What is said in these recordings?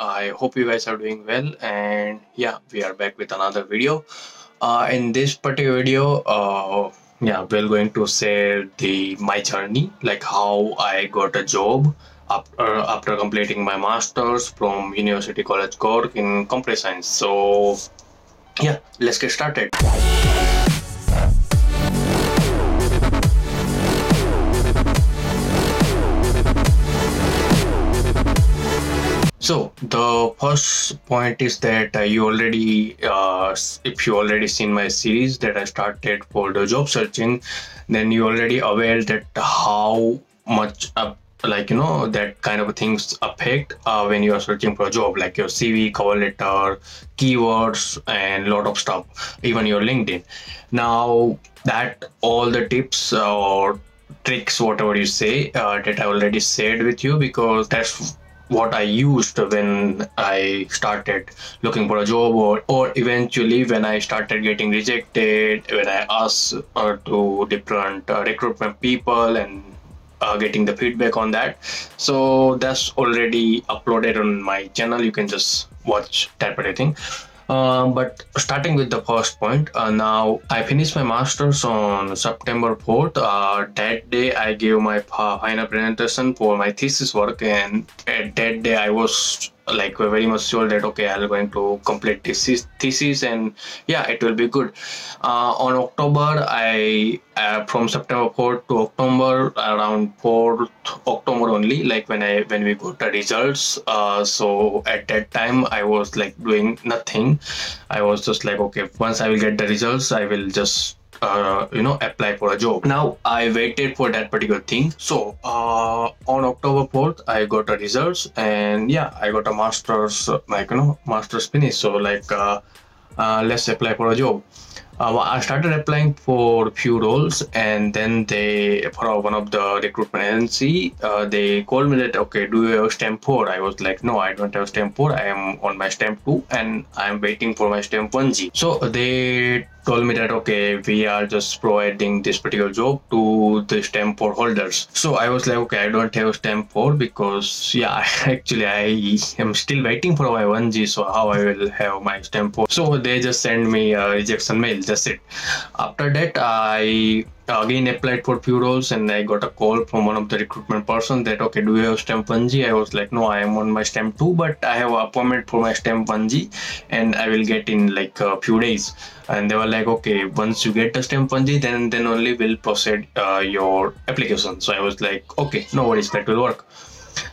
I hope you guys are doing well, and yeah, we are back with another video. In this particular video, we're going to share the my journey, like how I got a job after completing my masters from University College Cork in computer science. So yeah, let's get started. So the first point is that you already, if you already seen my series that I started for the job searching, then you already aware that how much that kind of things affect when you are searching for a job, like your CV, cover letter, keywords, and lot of stuff, even your LinkedIn. Now that all the tips or tricks, whatever you say, that I already shared with you, because that's what I used when I started looking for a job, or eventually when I started getting rejected, when I asked to different recruitment people and getting the feedback on that. So that's already uploaded on my channel. You can just watch that particular thing. But starting with the first point, now I finished my master's on September 4th. That day I gave my final presentation for my thesis work, and at that day I was like very much sure that okay, I'm going to complete this thesis, and yeah, it will be good. On October, I from September 4th to October, around 4th October only, like when we got the results. So at that time I was like doing nothing. I was just like, okay, once I will get the results, I will just apply for a job. Now I waited for that particular thing. So on October 4th, I got the results, and yeah, I got a master's, master's finish. So let's apply for a job. I started applying for a few roles, and then they, for one of the recruitment agency, they called me that okay, do you have stamp 4? I was like, no, I don't have stamp 4. I am on my stamp 2, and I am waiting for my stamp 1G. So they told me that okay, we are just providing this particular job to the stamp 4 holders. So I was like, okay, I don't have stamp 4 because yeah, actually I am still waiting for my 1G. So how I will have my stamp 4? So they just send me a rejection mail. That's it. After that, I again applied for few roles, and I got a call from one of the recruitment person that okay, do you have stamp 1G? I was like, no, I am on my stamp 2, but I have an appointment for my stamp 1G, and I will get in like a few days. And they were like, okay, once you get the stamp 1G, then only will proceed your application. So I was like, okay, no worries, that will work.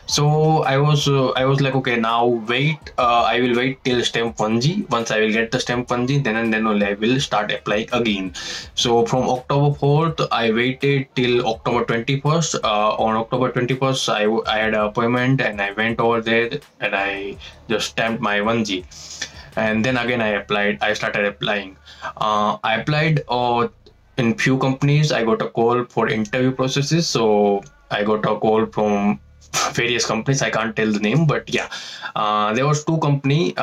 So I was like, okay, now wait. I will wait till stamp 1G. Once I will get the stamp 1G, then only I will start applying again. So from October 4th, I waited till October 21st. On October 21st, I had an appointment, and I went over there, and I just stamped my 1G. And then again I applied. I started applying. I applied in few companies. I got a call for interview processes. So I got a call from various companies. I can't tell the name, but yeah, there was two company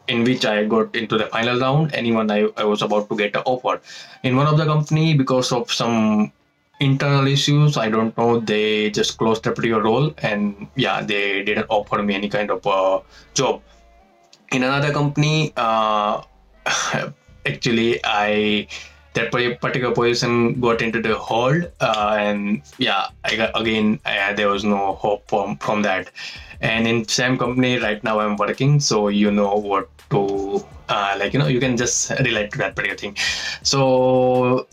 in which I got into the final round. Anyone I was about to get an offer. In one of the company, because of some internal issues, I don't know, they just closed the particular role, and yeah, they didn't offer me any kind of job. In another company, actually I that particular position got into the hold, and yeah, I got, again there was no hope from that. And in same company right now I'm working, so you know what to you can just relate to that particular thing. So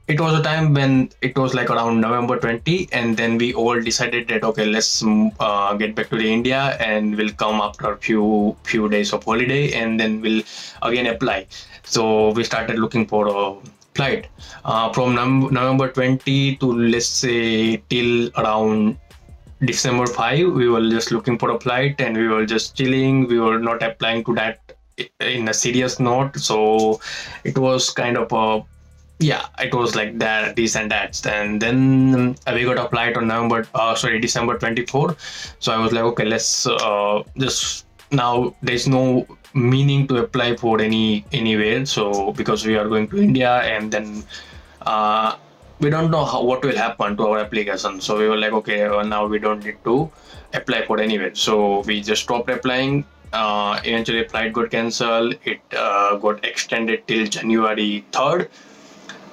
it was a time when it was like around November 20, and then we all decided that okay, let's get back to the India, and we'll come after a few days of holiday, and then we'll again apply. So we started looking for a flight from November 20 to, let's say, till around December 5. We were just looking for a flight, and we were just chilling. We were not applying to that in a serious note. So it was kind of a, yeah, it was like that, this and that. And then we got applied on December 24. So I was like, okay, let's just, now there's no meaning to apply for anywhere. So because we are going to India, and then we don't know what will happen to our application. So we were like, okay, now we don't need to apply for anywhere. So we just stopped applying. Eventually, flight got cancelled. It got extended till January 3rd.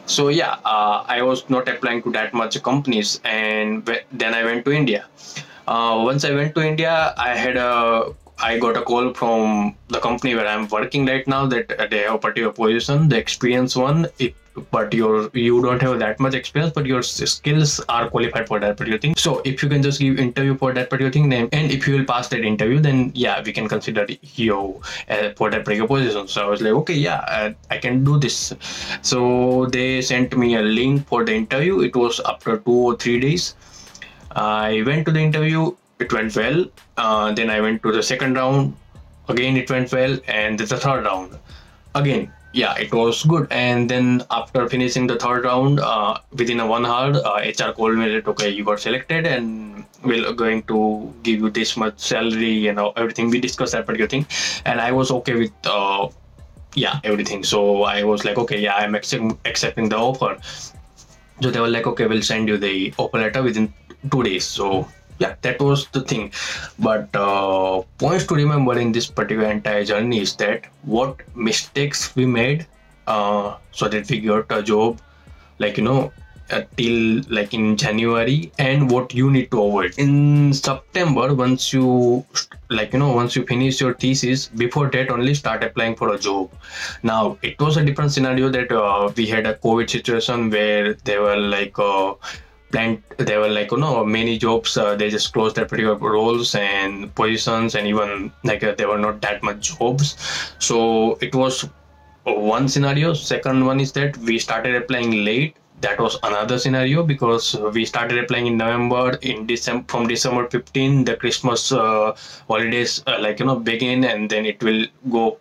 So yeah, I was not applying to that much companies, and then I went to India. Once I went to India, I got a call from the company where I'm working right now that they have a particular position, the experience one. But you don't have that much experience, but your skills are qualified for that particular thing. So if you can just give interview for that particular thing, then and if you will pass that interview, then yeah, we can consider you for that particular position. So I was like, okay, yeah, I can do this. So they sent me a link for the interview. It was after 2 or 3 days. I went to the interview. It went well. Then I went to the second round. Again, it went well, and the third round. Again, yeah, it was good. And then after finishing the third round, within a 1 hour, HR called me that okay, you got selected, and we're going to give you this much salary. Everything. We discussed that particular thing, and I was okay with yeah, everything. So I was like, okay, yeah, I'm accepting the offer. So they were like, okay, we'll send you the offer letter within 2 days. So yeah, that was the thing. But points to remember in this particular entire journey is that what mistakes we made, so that we got a job, like till like in January, and what you need to avoid in September. Once you finish your thesis, before that only start applying for a job. Now it was a different scenario that we had a COVID situation where they were like there were like many jobs, they just closed their particular roles and positions, and even like there were not that much jobs. So it was one scenario. Second one is that we started applying late. That was another scenario because we started applying in November. In December, from December 15, the Christmas holidays begin, and then it will go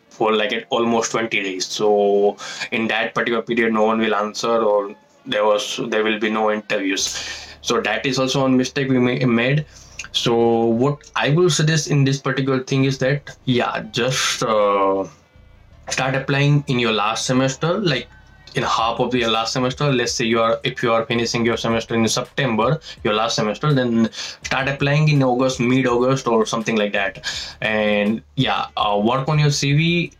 for like almost 20 days. So in that particular period, no one will answer, or there will be no interviews. So that is also one mistake we made. So what I will suggest in this particular thing is that yeah, just start applying in your last semester, like in half of your last semester. Let's say if you are finishing your semester in September, your last semester, then start applying in August, mid-August or something like that. And yeah, work on your CV,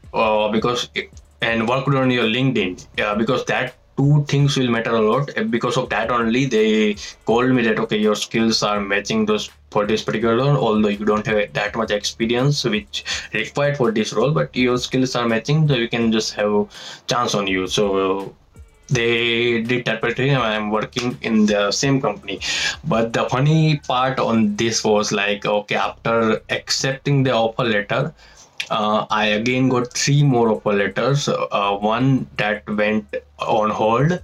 and work on your LinkedIn, because that two things will matter a lot. Because of that only they called me that okay, your skills are matching those for this particular role, although you don't have that much experience which required for this role, but your skills are matching, so you can just have chance on you. So they did that particular thing. I'm working in the same company. But the funny part on this was like, okay, after accepting the offer letter, I again got three more offer letters. One that went on hold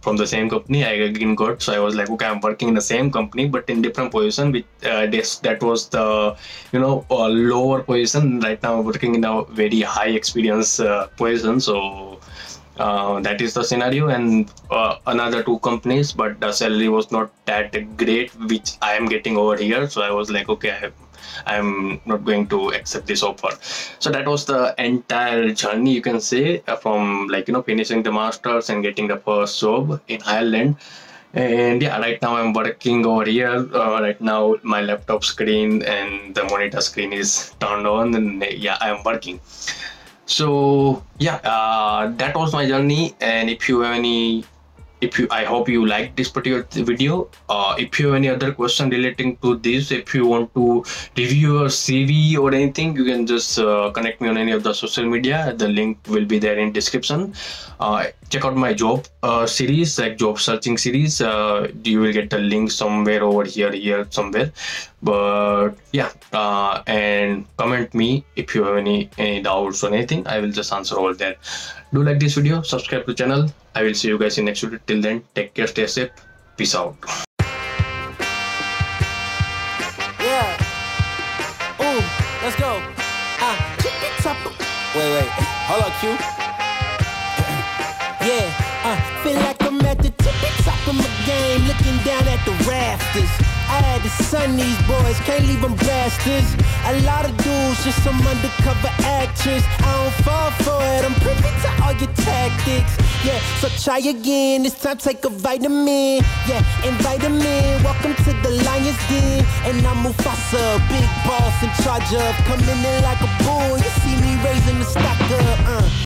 from the same company. I again got. So I was like, okay, I'm working in the same company but in different position. Which that was the lower position. Right now, I'm working in a very high experience position. So that is the scenario. And another two companies, but the salary was not that great, which I am getting over here. So I was like, okay, I'm not going to accept this offer. So that was the entire journey, you can say, from finishing the masters and getting the first job in Ireland. And yeah, right now I'm working over here. Right now my laptop screen and the monitor screen is turned on, and yeah, I'm working. So yeah, that was my journey. And if you have any, I hope you like this particular video. If you have any other question relating to this, if you want to review your CV or anything, you can just connect me on any of the social media. The link will be there in description. Check out my job series, like job searching series. You will get the link somewhere over here somewhere. But yeah, and comment me if you have any doubts or anything. I will just answer all that. Do like this video, subscribe to the channel. I will see you guys in next video. Till then, take care, stay safe, peace out. Yeah. Ooh, let's go. Wait. Hold up, Q. Yeah, feel like I'm at the tippy top of my game, looking down at the rafters. I had the sun fund these boys, can't leave them bastards. A lot of dudes, just some undercover actors. I don't fall for it, I'm privy to all your tactics. Yeah, so try again, this time take a vitamin. Yeah, invite them in, welcome to the Lion's Den. And I'm Mufasa, big boss in charge of coming in like a bull.